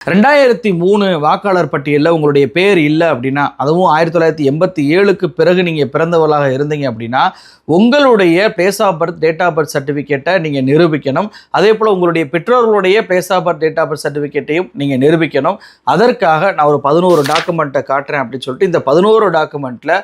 2003 வாக்காளர் பட்டியலில் உங்களுடைய பேர் இல்லை அப்படின்னா, அதுவும் 1987க்கு பிறகு நீங்கள் பிறந்தவர்களாக இருந்தீங்க அப்படின்னா, உங்களுடைய place of birth, date of birth சர்டிஃபிகேட்டை நீங்கள் நிரூபிக்கணும். அதே போல் உங்களுடைய பெற்றோர்களுடைய place of birth, date of birth சர்டிஃபிகேட்டையும் நீங்கள் நிரூபிக்கணும். அதற்காக நான் ஒரு 11 டாக்குமெண்ட்டை காட்டுறேன் அப்படின்னு சொல்லிட்டு, இந்த 11 டாக்குமெண்ட்டில்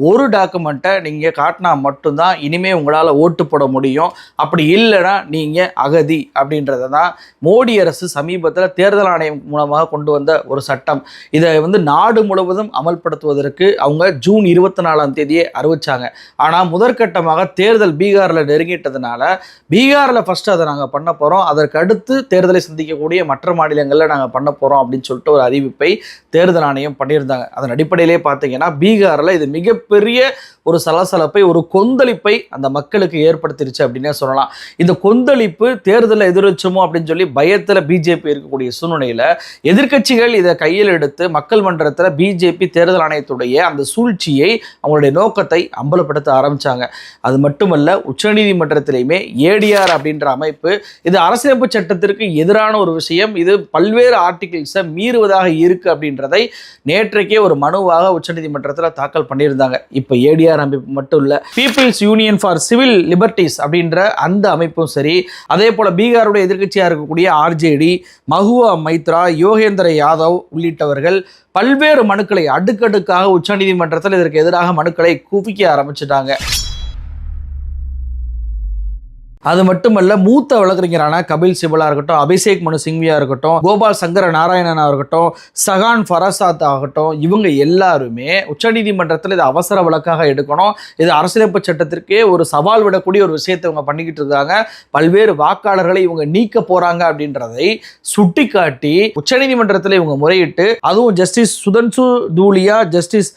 ஒரு டாக்குமெண்ட்டை நீங்கள் காட்டினா மட்டும்தான் இனிமேல் உங்களால் ஓட்டு போட முடியும். அப்படி இல்லைன்னா நீங்கள் அகதி அப்படின்றத தான் மோடி அரசு சமீபத்தில் தேர்தல் ஆணையம் மூலமாக கொண்டு வந்த ஒரு சட்டம். இதை நாடு முழுவதும் அமல்படுத்துவதற்கு அவங்க ஜூன் 24ஆம் தேதியே அறிவிச்சாங்க. ஆனால் முதற்கட்டமாக தேர்தல் பீகாரில் நெருங்கிட்டதுனால பீகாரில் ஃபர்ஸ்ட் அதை நாங்கள் பண்ண போகிறோம், அதற்கு அடுத்து தேர்தலை சந்திக்கக்கூடிய மற்ற மாநிலங்களில் நாங்கள் பண்ண போகிறோம் அப்படின்னு சொல்லிட்டு ஒரு அறிவிப்பை தேர்தல் ஆணையம் பண்ணியிருந்தாங்க. அதன் அடிப்படையிலே பார்த்தீங்கன்னா பீகாரில் இது மிகப்பெரிய ஒரு சலசலப்பை, ஒரு கொந்தளிப்பை அந்த மக்களுக்கு ஏற்படுத்திருச்சு அப்படின்னே சொல்லலாம். இந்த கொந்தளிப்பு தேர்தலை எதிரொலிச்சுமோ அப்படின்னு சொல்லி பயத்தில் பிஜேபி இருக்கக்கூடிய சூழ்நிலையில் எதிர்க்கட்சிகள் இதை கையில் எடுத்து மக்கள் மன்றத்தில் பிஜேபி தேர்தல் ஆணையத்துடைய அந்த சூழ்ச்சியை, அவங்களுடைய நோக்கத்தை அம்பலப்படுத்த ஆரம்பித்தாங்க. அது மட்டுமல்ல, உச்சநீதிமன்றத்திலையுமே ஏடிஆர் அப்படின்ற அமைப்பு இது அரசியலமைப்பு சட்டத்திற்கு எதிரான ஒரு விஷயம், இது பல்வேறு ஆர்டிகிள்ஸை மீறுவதாக இருக்கு அப்படின்றதை நேற்றைக்கே ஒரு மனுவாக உச்சநீதிமன்றத்தில் தாக்கல் பண்ணியிருந்தாங்க. இப்போ ஏடிஆர் அமைப்பு மட்டும் இல்ல, peoples union for civil liberties அப்படின்ற அந்த அமைப்பும் சரி, அதே போல பீகாருடைய எதிர்க்கட்சியாக இருக்கக்கூடிய ஆர்ஜேடி, மஹுவா மைத்ரா, யோகேந்திர யாதவ் உள்ளிட்டவர்கள் பல்வேறு மனுக்களை அடுக்கடுக்காக உச்சநீதிமன்றத்தில் இதற்கு எதிராக மனுக்களை குவிக்க ஆரம்பிச்சுட்டாங்க. அது மட்டுமல்ல, மூத்த வழக்கறிஞரான கபில் சிபலா இருக்கட்டும், அபிஷேக் மனு சிங்வியா இருக்கட்டும், கோபால் சங்கர நாராயணனா இருக்கட்டும், சகான் ஃபரசாத் ஆகட்டும், இவங்க எல்லாருமே உச்சநீதிமன்றத்தில் இது அவசர வழக்காக எடுக்கணும், இது அரசியலமைப்பு சட்டத்திற்கே ஒரு சவால் விடக்கூடிய ஒரு விஷயத்தை இவங்க பண்ணிக்கிட்டு இருக்காங்க, பல்வேறு வாக்காளர்களை இவங்க நீக்க போறாங்க அப்படின்றதை சுட்டி காட்டி உச்சநீதிமன்றத்தில் இவங்க முறையிட்டு, அதுவும் justice Sudhanshu Dhulia, justice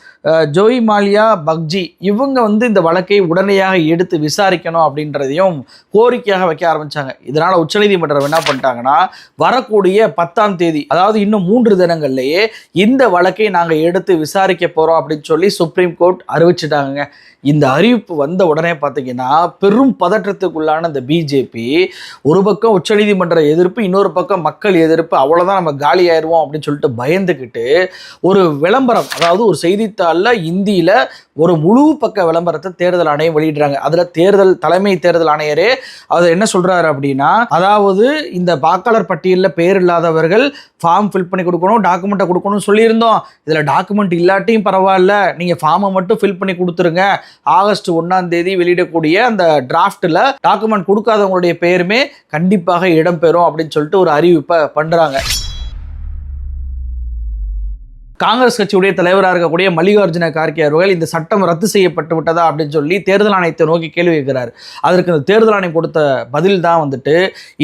Joymalya Bagchi இவங்க இந்த வழக்கை உடனடியாக எடுத்து விசாரிக்கணும் அப்படின்றதையும் கோரிக்கையாக வைக்க ஆரம்பிச்சாங்க. இதனால உச்சநீதிமன்றம் என்ன பண்ணிட்டாங்கன்னா, வரக்கூடிய 10ஆம் தேதி, அதாவது இன்னும் 3 தினங்கள்லயே இந்த வழக்கை நாங்கள் எடுத்து விசாரிக்க போறோம் அப்படின்னு சொல்லி சுப்ரீம் கோர்ட் அறிவிச்சிட்டாங்க. இந்த அறிவிப்பு வந்த உடனே பார்த்தீங்கன்னா பெரும் பதற்றத்துக்குள்ளான இந்த பிஜேபி, ஒரு பக்கம் உச்சநீதிமன்ற எதிர்ப்பு, இன்னொரு பக்கம் மக்கள் எதிர்ப்பு, அவ்வளோதான் நம்ம காலி ஆயிடுவோம் அப்படின்னு சொல்லிட்டு பயந்துக்கிட்டு ஒரு விளம்பரம், அதாவது ஒரு செய்தித்தாளில் இந்தியில ஒரு முழு பக்க விளம்பரத்தை தேர்தல் ஆணையம் வெளியிடுறாங்க. அதில் தலைமை தேர்தல் ஆணையரே அவர் என்ன சொல்றாரு அப்படின்னா, அதாவது இந்த வாக்காளர் பட்டியலில் பேர் இல்லாதவர்கள் ஃபார்ம் ஃபில் பண்ணி கொடுக்கணும், டாக்குமெண்ட்டை கொடுக்கணும்னு சொல்லியிருந்தோம். இதில் டாக்குமெண்ட் இல்லாட்டியும் பரவாயில்ல, நீங்கள் ஃபார்மை மட்டும் ஃபில் பண்ணி கொடுத்துருங்க. ஆகஸ்ட் 1ஆம் தேதி வெளியிடக்கூடிய அந்த டிராஃப்டில் டாக்குமெண்ட் கொடுக்காதவங்களுடைய பேருமே கண்டிப்பாக இடம்பெறும் அப்படின்னு சொல்லிட்டு ஒரு அறிவிப்பை பண்றாங்க. காங்கிரஸ் கட்சியுடைய தலைவராக இருக்கக்கூடிய மல்லிகார்ஜுன கார்கே அவர்கள் இந்த சட்டம் ரத்து செய்யப்பட்டு விட்டதா அப்படின்னு சொல்லி தேர்தல் ஆணையத்தை நோக்கி கேள்வி கேட்கிறார். அதற்கு இந்த தேர்தல் ஆணையம் கொடுத்த பதில் தான்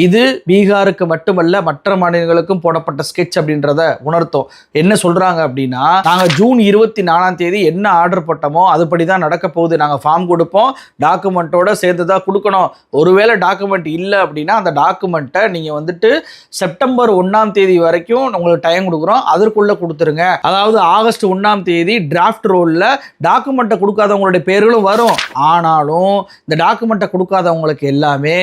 இது பீகாருக்கு மட்டுமல்ல மற்ற மாநிலங்களுக்கும் போடப்பட்ட ஸ்கெட்ச் அப்படின்றத உணர்த்தும். என்ன சொல்றாங்க அப்படின்னா, நாங்கள் ஜூன் 24ஆம் தேதி என்ன ஆர்டர் போட்டோமோ அதுபடி தான் நடக்க போகுது. நாங்கள் ஃபார்ம் கொடுப்போம், டாக்குமெண்ட்டோட சேர்த்து தான் கொடுக்கணும். ஒருவேளை டாக்குமெண்ட் இல்லை அப்படின்னா அந்த டாக்குமெண்ட்டை நீங்கள் செப்டம்பர் 1ஆம் தேதி வரைக்கும் உங்களுக்கு டைம் கொடுக்குறோம், அதற்குள்ள கொடுத்துருங்க. அதாவது ஆகஸ்ட் 1ஆம் தேதி டிராஃப்ட் ரோல்ல டாக்குமெண்ட்டை கொடுக்காதவங்களுடைய பேர்களும் வரும். ஆனாலும் இந்த டாக்குமெண்ட்டை கொடுக்காதவங்களுக்கு எல்லாமே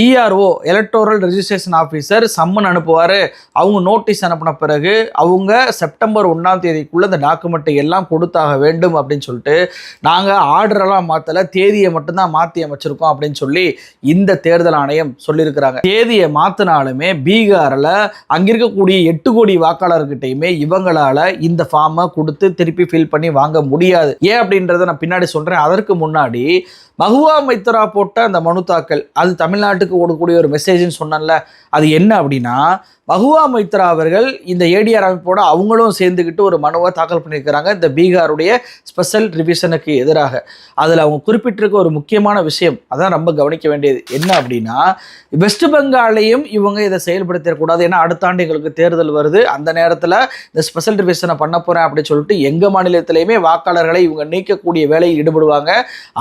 ERO, electoral registration officer summon அனுப்புவார். அவங்க நோட்டீஸ் அனுப்பின பிறகு அவங்க செப்டம்பர் 1ஆம் தேதிக்குள்ள இந்த டாக்குமெண்ட்டை எல்லாம் கொடுத்தாக வேண்டும் அப்படின்னு சொல்லிட்டு, நாங்கள் ஆர்டரெல்லாம் மாற்றலை, தேதியை மட்டும்தான் மாற்றி அமைச்சிருக்கோம் அப்படின்னு சொல்லி இந்த தேர்தல் ஆணையம் சொல்லியிருக்கிறாங்க. தேதியை மாற்றினாலுமே பீகாரில் அங்கிருக்கக்கூடிய 8 கோடி வாக்காளர்கிட்டையுமே இவங்களால இந்த ஃபார்மை கொடுத்து திருப்பி ஃபில் பண்ணி வாங்க முடியாது. ஏன் அப்படின்றத நான் பின்னாடி சொல்றேன். அதற்கு முன்னாடி மஹுவா மைத்ரா போட்ட அந்த மனு தாக்கல், அது தமிழ்நாட்டுக்கு ஓடக்கூடிய ஒரு மெசேஜ்னு சொன்னேன்ல, அது என்ன அப்படின்னா, மஹுவா மைத்ரா அவர்கள் இந்த ஏடிஆர் அமைப்போட அவங்களும் சேர்ந்துக்கிட்டு ஒரு மனுவை தாக்கல் பண்ணியிருக்கிறாங்க இந்த பீகாருடைய ஸ்பெஷல் ரிவிஷனுக்கு எதிராக. அதில் அவங்க குறிப்பிட்டிருக்க ஒரு முக்கியமான விஷயம், அதான் ரொம்ப கவனிக்க வேண்டியது என்ன அப்படின்னா, வெஸ்ட் பெங்காலையும் இவங்க இதை செயல்படுத்திடக்கூடாது. ஏன்னா அடுத்த ஆண்டு எங்களுக்கு தேர்தல் வருது, அந்த நேரத்தில் இந்த ஸ்பெஷல் ரிவிஷனை பண்ண போகிறேன் அப்படின்னு சொல்லிட்டு எங்கள் மாநிலத்திலையுமே வாக்காளர்களை இவங்க நீக்கக்கூடிய வேலையில் ஈடுபடுவாங்க,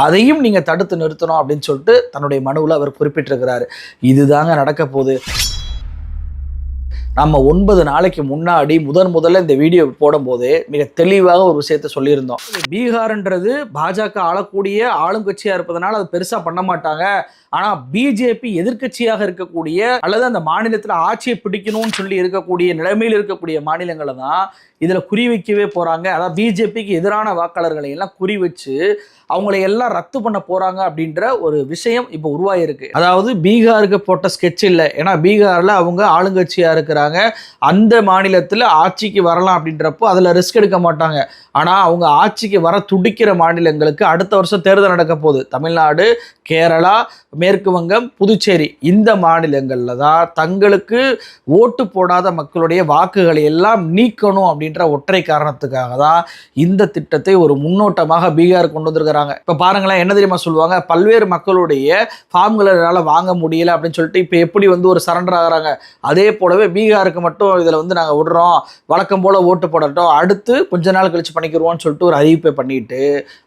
அதையும் நீங்கள் தடுத்து நிறுத்தணும் அப்படின்னு சொல்லிட்டு தன்னுடைய மனுவில் அவர் குறிப்பிட்டிருக்கிறாரு. இதுதாங்க நடக்க போகுது. நம்ம 9 நாளைக்கு முன்னாடி முதல்ல இந்த வீடியோ போடும்போது மிக தெளிவாக ஒரு விஷயத்த சொல்லியிருந்தோம். பீகார்ன்றது பாஜக ஆளக்கூடிய ஆளுங்கட்சியா இருப்பதனால அது பெருசா பண்ண மாட்டாங்க. ஆனா பிஜேபி எதிர்க்கட்சியாக இருக்கக்கூடிய அல்லது அந்த மாநிலத்தில் ஆட்சியை பிடிக்கணும்னு சொல்லி இருக்கக்கூடிய நிலைமையில் இருக்கக்கூடிய மாநிலங்களை தான் இதுல குறி வைக்கவே போறாங்க. அதாவது பிஜேபிக்கு எதிரான வாக்காளர்களை எல்லாம் குறி வச்சு அவங்களை எல்லாம் ரத்து பண்ண போறாங்க அப்படின்ற ஒரு விஷயம் இப்போ உருவாயிருக்கு. அதாவது பீகாருக்கு போட்ட ஸ்கெட்ச் இல்லை. ஏன்னா பீகார்ல அவங்க ஆளுங்கட்சியா இருக்கிறாங்க. அந்த மாநிலத்தில் ஆட்சிக்கு வரலாம் அப்படின்றப்போ அதுல ரிஸ்க் எடுக்க மாட்டாங்க. ஆனா அவங்க ஆட்சிக்கு வர துடிக்கிற மாநிலங்களுக்கு அடுத்த வருஷம் தேர்தல் நடக்க போகுது. தமிழ்நாடு, கேரளா, மேற்கு வங்கம், புதுச்சேரி இந்த மாநிலங்கள்ல தான் தங்களுக்கு ஓட்டு போடாத மக்களுடைய வாக்குகளை எல்லாம் நீக்கணும் அப்படின்ற ஒற்றை காரணத்துக்காக தான் இந்த திட்டத்தை ஒரு முன்னோட்டமாக பீகார் கொண்டு வந்திருக்காங்க. இப்ப பாருங்களேன், என்ன தெரியுமா சொல்லுவாங்க, பல்வேறு மக்களுடைய ஃபார்ம்களை வாங்க முடியல அப்படின்னு சொல்லிட்டு இப்ப எப்படி ஒரு சரண்டர் ஆகிறாங்க. அதே போலவே பீகாருக்கு மட்டும் இதுல நாங்க விடுறோம், வழக்கம் போல ஓட்டு போடட்டும், அடுத்து கொஞ்ச நாள் கழிச்சு பண்ணிக்கிறோம்னு சொல்லிட்டு ஒரு அறிவிப்பை பண்ணிட்டு,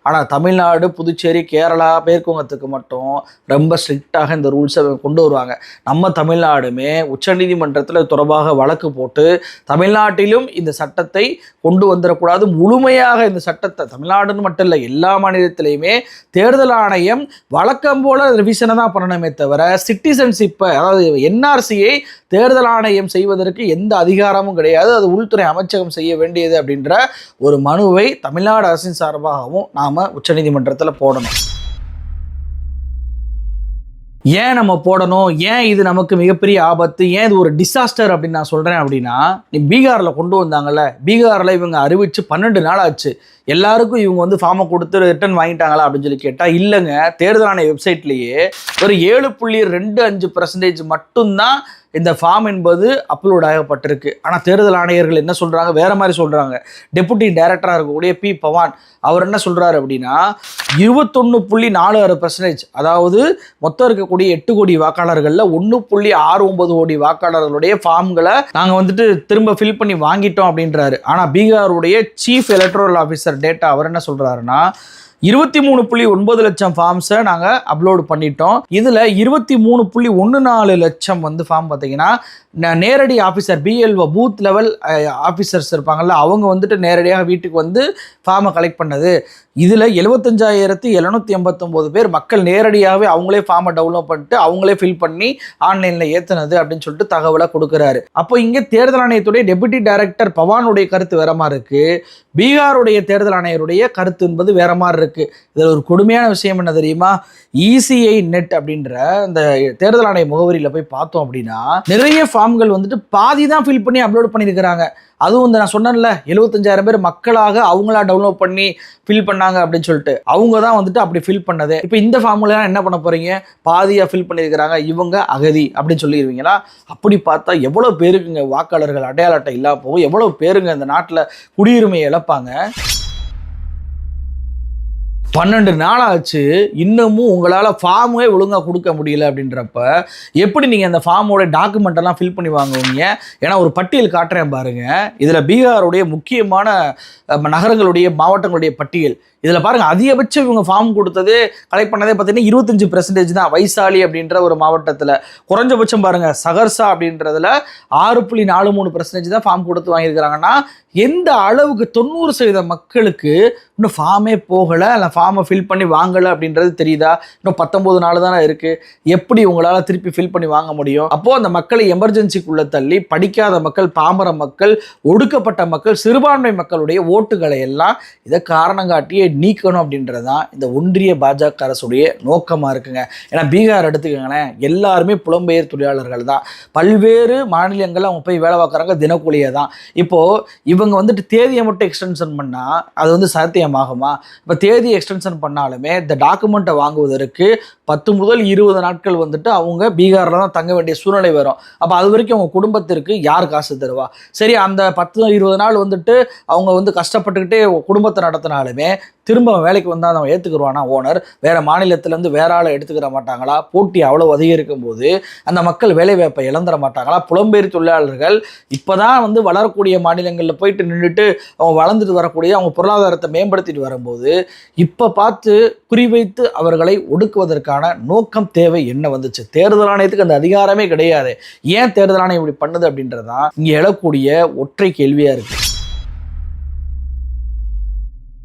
ஆனா தமிழ்நாடு, புதுச்சேரி, கேரளா, மேற்கு வங்கத்துக்கு மட்டும் ரொம்ப ஸ்ட்ரிக்டாக இந்த ரூல்ஸை கொண்டு வருவாங்க. நம்ம தமிழ்நாடுமே உச்சநீதிமன்றத்தில் தொடர்பாக வழக்கு போட்டு தமிழ்நாட்டிலும் இந்த சட்டத்தை கொண்டு வந்துடக்கூடாது, முழுமையாக இந்த சட்டத்தை தமிழ்நாடுன்னு மட்டும் இல்லை எல்லா மாநிலத்திலையுமே தேர்தல் ஆணையம் வழக்கம் போல ரிவிஷனை தான் பண்ணணுமே தவிர சிட்டிசன்ஷிப்பை அதாவது என்ஆர்சியை தேர்தல் ஆணையம் செய்வதற்கு எந்த அதிகாரமும் கிடையாது. அது உள்துறை அமைச்சகம் செய்ய வேண்டியது அப்படின்ற ஒரு மனுவை தமிழ்நாடு அரசின் சார்பாகவும் நாம உச்சநீதிமன்றத்தில் போடணும். ஏன் நம்ம போடணும், ஏன் இது நமக்கு மிகப்பெரிய ஆபத்து, ஏன் இது ஒரு டிசாஸ்டர் அப்படின்னு நான் சொல்கிறேன் அப்படின்னா, நீ பீகாரில் கொண்டு வந்தாங்கல்ல, பீகாரில் இவங்க அறிவித்து 12 நாள் ஆச்சு. எல்லாருக்கும் இவங்க ஃபார்மை கொடுத்து ரிட்டர்ன் வாங்கிட்டாங்களா அப்படின்னு சொல்லி கேட்டால் இல்லைங்க. தேர்தல் ஆணைய வெப்சைட்லேயே ஒரு 7.25% மட்டும்தான் இந்த ஃபார்ம் என்பது அப்லோட் ஆகப்பட்டிருக்கு. ஆனால் தேர்தல் ஆணையர்கள் என்ன சொல்கிறாங்க, வேற மாதிரி சொல்கிறாங்க. டெபுட்டி டைரக்டராக இருக்கக்கூடிய பி பவான் அவர் என்ன சொல்கிறாரு அப்படின்னா 21.46%, அதாவது மொத்தம் இருக்கக்கூடிய 8 கோடி வாக்காளர்களில் 1.69 கோடி வாக்காளர்களுடைய ஃபார்ம்களை நாங்கள் திரும்ப ஃபில் பண்ணி வாங்கிட்டோம் அப்படின்றாரு. ஆனால் பீகாருடைய சீஃப் எலக்ட்ரல் ஆஃபீஸர் டேட்டா அவர் என்ன சொல்கிறாருன்னா 23.9 லட்சம் ஃபார்ம்ஸை நாங்கள் அப்லோடு பண்ணிட்டோம். இதில் 23.14 லட்சம் ஃபார்ம் பார்த்தீங்கன்னா நேரடி officer BLO booth level officers இருப்பாங்கள்ல, அவங்க நேரடியாக வீட்டுக்கு ஃபார்மை கலெக்ட் பண்ணது. இதில் 75,789 பேர் மக்கள் நேரடியாகவே அவங்களே ஃபார்மை டவுன்லோட் பண்ணிட்டு அவங்களே ஃபில் பண்ணி ஆன்லைனில் ஏற்றுனது அப்படின்னு சொல்லிட்டு தகவலை கொடுக்குறாரு. அப்போ இங்கே தேர்தல் ஆணையத்துடைய டெபுட்டி டைரக்டர் பவானுடைய கருத்து வேற மாதிரி இருக்கு, பீகாருடைய தேர்தல் ஆணையருடைய கருத்து என்பது வேற மாதிரி இருக்கு. இதில் ஒரு கொடுமையான விஷயம் என்ன தெரியுமா, இசிஐ நெட் அப்படின்ற இந்த தேர்தல் ஆணைய முகவரியில் போய் பார்த்தோம் அப்படின்னா நிறைய ஃபார்ம்கள் பாதி தான் ஃபில் பண்ணி அப்லோட் பண்ணியிருக்கிறாங்க. அதுவும் நான் சொன்னேன்ல 75,000 பேர் மக்களாக அவங்களா டவுன்லோட் பண்ணி ஃபில் பண்ணாங்க அப்படின்னு சொல்லிட்டு அவங்க தான் அப்படி ஃபில் பண்ணது. இப்போ இந்த ஃபார்முலாம் என்ன பண்ண போறீங்க, பாதியாக ஃபில் பண்ணியிருக்கிறாங்க, இவங்க அகதி அப்படின்னு சொல்லிடுவீங்களா? அப்படி பார்த்தா எவ்வளோ பேருக்குங்க வாக்காளர்கள் அடையாள அட்டை இல்லாம போகும், எவ்வளோ பேருங்க இந்த நாட்டில் குடியுரிமையை இழப்பாங்க. 12 நாள் ஆச்சு, இன்னமும் உங்களால் ஃபார்மே ஒழுங்காக கொடுக்க முடியல அப்படின்றப்ப எப்படி நீங்கள் அந்த ஃபார்மோட டாக்குமெண்ட் எல்லாம் ஃபில் பண்ணி வாங்குவீங்க? ஏன்னா ஒரு பட்டியல் காட்டுறேன் பாருங்க, இதில் பீகாருடைய முக்கியமான நகரங்களுடைய மாவட்டங்களுடைய பட்டியல். இதில் பாருங்கள், அதிகபட்சம் இவங்க ஃபார்ம் கொடுத்தது கலெக்ட் பண்ணதே பார்த்தீங்கன்னா 25% தான் வைசாலி அப்படின்ற ஒரு மாவட்டத்தில். குறைஞ்சபட்சம் பாருங்கள் சகர்சா அப்படின்றதுல 6.43% தான் ஃபார்ம் கொடுத்து வாங்கியிருக்கிறாங்கன்னா எந்த அளவுக்கு 90% மக்களுக்கு இன்னும் ஃபார்மே போகலை, இல்லை ஃபார்மை ஃபில் பண்ணி வாங்கலை அப்படின்றது தெரியுதா? இன்னும் 19 நாள் தானே இருக்குது, எப்படி உங்களால் திருப்பி ஃபில் பண்ணி வாங்க முடியும்? அப்போது அந்த மக்களை எமர்ஜென்சிக்குள்ளே தள்ளி படிக்காத மக்கள், பாமர மக்கள், ஒடுக்கப்பட்ட மக்கள், சிறுபான்மை மக்களுடைய ஓட்டுகளை எல்லாம் இதை காரணம் காட்டியே நீக்கணும் அப்படின்றதான் இந்த ஒன்றிய பாஜக அரசுடைய நோக்கமாக இருக்குங்க. ஏன்னா பீகார் எடுத்துக்கோங்களேன், எல்லாருமே புலம்பெயர் தொழிலாளர்கள் தான், பல்வேறு மாநிலங்களில் அவங்க போய் வேலை பார்க்குறாங்க, தினக்கூலியை தான். இப்போது இவங்க தேதியை மட்டும் எக்ஸ்டென்ஷன் பண்ணால் அது சாத்தியமாகுமா? இப்போ தேதி எக்ஸ்டென்ஷன் பண்ணாலுமே இந்த டாக்குமெண்ட்டை வாங்குவதற்கு 10 முதல் 20 நாட்கள் அவங்க பீகாரில் தான் தங்க வேண்டிய சூழ்நிலை வரும். அப்போ அது வரைக்கும் அவங்க குடும்பத்திற்கு யார் காசு தருவா? சரி, அந்த 10-20 நாள் அவங்க கஷ்டப்பட்டுக்கிட்டே குடும்பத்தை நடத்தினாலுமே திரும்ப அவன் வேலைக்கு வந்தால் அவன் ஏற்றுக்குருவானா ஓனர்? வேற மாநிலத்திலேருந்து வேற ஆளை எடுத்துக்கிற மாட்டாங்களா? போட்டி அவ்வளோ அதிகரிக்கும் போது அந்த மக்கள் வேலைவாய்ப்பை இழந்துட மாட்டாங்களா? புலம்பெயர் தொழிலாளர்கள் இப்போதான் வந்து வளரக்கூடிய மாநிலங்களில் போயிட்டு நின்றுட்டு அவங்க வளர்ந்துட்டு வரக்கூடிய அவங்க பொருளாதாரத்தை மேம்படுத்திட்டு வரும்போது இப்போ பார்த்து குறிவைத்து அவர்களை ஒடுக்குவதற்கான நோக்கம் தேவை என்ன வந்துச்சு? தேர்தல் ஆணையத்துக்கு அந்த அதிகாரமே கிடையாது. ஏன் தேர்தல் ஆணையம் இப்படி பண்ணுது அப்படின்றதான் இங்கே எழக்கூடிய ஒற்றை கேள்வியா இருக்கு.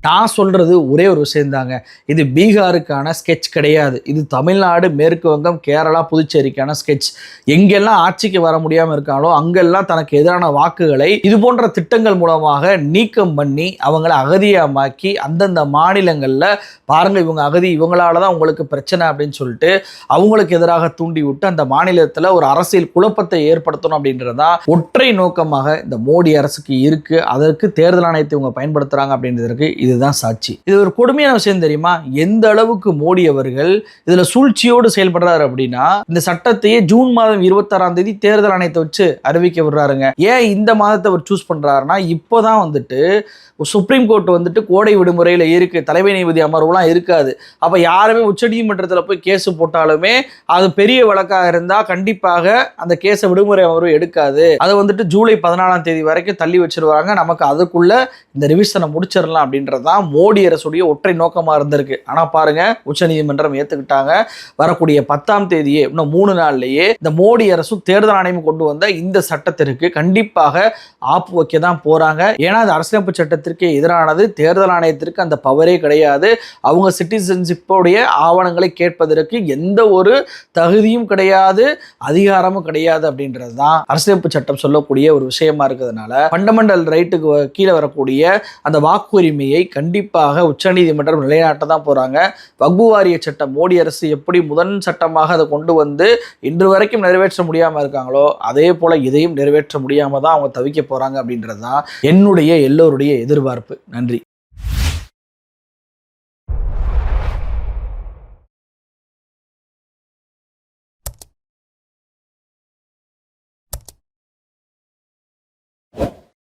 நான் சொல்றது ஒரே ஒரு விஷயம்தாங்க. இது பீகாருக்கான ஸ்கெட்ச் கிடையாது. இது தமிழ்நாடு, மேற்கு வங்கம், கேரளா, புதுச்சேரிக்கான ஸ்கெட்ச். எங்கெல்லாம் ஆட்சிக்கு வர முடியாமல் இருக்காங்களோ அங்கெல்லாம் தனக்கு எதிரான வாக்குகளை இது போன்ற திட்டங்கள் மூலமாக நீக்கம் பண்ணி அவங்கள அகதியமாக்கி அந்தந்த மாநிலங்களில் பாருங்க இவங்க அகதி, இவங்களால தான் உங்களுக்கு பிரச்சனை அப்படின்னு சொல்லிட்டு அவங்களுக்கு எதிராக தூண்டி விட்டு அந்த மாநிலத்தில் ஒரு அரசியல் குழப்பத்தை ஏற்படுத்தணும் அப்படின்றதான் ஒற்றை நோக்கமாக இந்த மோடி அரசுக்கு இருக்கு. அதற்கு தேர்தல் ஆணையத்தை இவங்க பயன்படுத்துறாங்க அப்படின்றதுக்கு இதுதான் சாட்சி. இது ஒரு கொடுமையான விஷயம் தெரியுமா? எந்த அளவுக்கு மோடி அவர்கள் இதுல சூழ்ச்சியோடு செயல்படுறாரு அப்படின்னா, இந்த சட்டத்தையே ஜூன் மாதம் 26 தேர்தல் ஆணையத்தை வச்சு அறிவிக்க விடுறாருங்க. ஏன் இந்த மாதத்தை அவர் சூஸ் பண்றாருன்னா, இப்போதான் வந்துட்டு சுப்ரீம் கோர்ட் வந்துட்டு கோடை விடுமுறையில் இருக்கு, தலைமை நீதிபதி அமர்வுலாம் இருக்காது. அப்ப யாருமே உச்சநீதிமன்றத்தில் போய் கேஸ் போட்டாலுமே அது பெரிய வழக்காக இருந்தா கண்டிப்பாக அந்த கேஸை விடுமுறை அமர்வு எடுக்காது. அதை வந்துட்டு ஜூலை 14 வரைக்கும் தள்ளி வச்சிருவாங்க. நமக்கு அதுக்குள்ள இந்த ரிவிஷனை முடிச்சிடலாம் அப்படின்றதான் மோடி அரசுடைய ஒற்றை நோக்கமா இருந்திருக்கு. ஆனா பாருங்க, உச்சநீதிமன்றம் ஏத்துக்கிட்டாங்க. வரக்கூடிய 10 இன்னும் 3 நாள்லயே இந்த மோடி அரசும் தேர்தல் ஆணையம் கொண்டு வந்த இந்த சட்டத்திற்கு கண்டிப்பாக ஆப்பு வைக்க தான் போறாங்க. ஏன்னா அது அரசியலமைப்பு சட்டத்திற்கு எதிரானது. தேர்தல் ஆணையத்திற்கு அந்த பவரே கிடையாது. அவங்க சிட்டிசன்ஷிப்போடைய ஆவணங்களை கேட்பதற்கு எந்த ஒரு தகுதியும் கிடையாது, அதிகாரமும் கிடையாது அப்படின்றது தான் அரசியலமைப்பு சட்டம் சொல்லக்கூடிய ஒரு விஷயமா இருக்கிறதுனால ஃபண்டமெண்டல் ரைட்டுக்கு கீழே வரக்கூடிய அந்த வாக்குரிமையை கண்டிப்பாக உச்சநீதிமன்றம் நிலைநாட்ட தான் போறாங்க. வக்பு வாரிய சட்டம் மோடி அரசு எப்படி முதன் சட்டமாக அதை கொண்டு வந்து இன்று வரைக்கும் நிறைவேற்ற முடியாம இருக்காங்களோ அதே போல இதையும் நிறைவேற்ற முடியாம தான் அவங்க தவிக்க போறாங்க அப்படின்றது தான் என்னுடைய எல்லோருடைய எதிர்பார்ப்பு. நன்றி.